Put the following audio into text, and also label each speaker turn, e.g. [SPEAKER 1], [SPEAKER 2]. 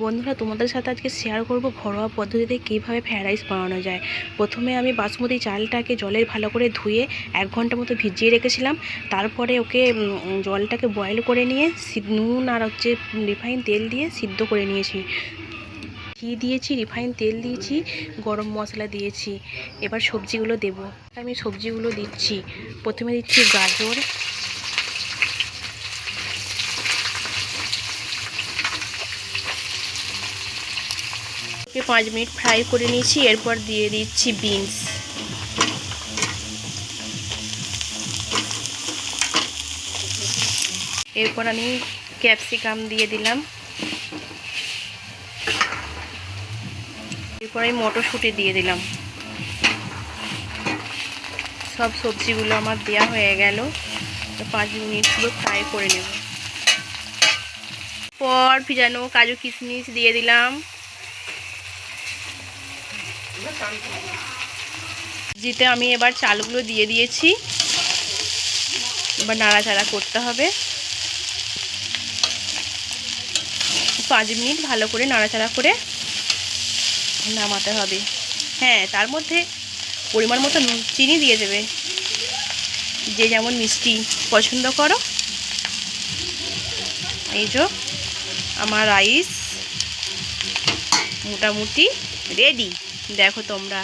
[SPEAKER 1] বন্ধুরা, তোমাদের সাথে আজকে শেয়ার করব ঘরোয়া পদ্ধতিতে কীভাবে ফ্রায়েড রাইস বানানো যায়। প্রথমে আমি বাসমতি চালটাকে জলে ভালো করে ধুয়ে 1 ঘন্টা মতো ভিজিয়ে রেখেছিলাম। তারপরে ওকে জলটাকে বয়েল করে নিয়ে নুন আর রিফাইন তেল দিয়ে সিদ্ধ করে নিয়েছি। ঘি দিয়েছি, রিফাইন তেল দিয়েছি, গরম মশলা দিয়েছি। এবার সবজিগুলো দেব। আমি সবজিগুলো দিচ্ছি। প্রথমে দিচ্ছি গাজর, 5 মিনিট ফ্রাই করে নিয়েছি। এরপর দিয়ে দিচ্ছি বিনস, এরপর আমি ক্যাপসিকাম দিয়ে দিলাম। এরপর আমি মটরশুঁটি দিয়ে দিলাম। সব সবজিগুলো আমার দেওয়া হয়ে গেল। 5 মিনিট পুরো ফ্রাই করে নেব। পর ভিজানো কাজু কিশমিশ দিয়ে দিলাম। যেতে আমি এবার চালগুলো দিয়ে দিয়েছি। এবার নাড়াচাড়া করতে হবে। 5 মিনিট ভালো করে নাড়াচাড়া করে নামাতে হবে। হ্যাঁ, তার মধ্যে পরিমাণ মতো চিনি দিয়ে দেবে, যে যেমন মিষ্টি পছন্দ করো। এই যে আমার রাইস মোটামুটি রেডি, দেখো তোমরা।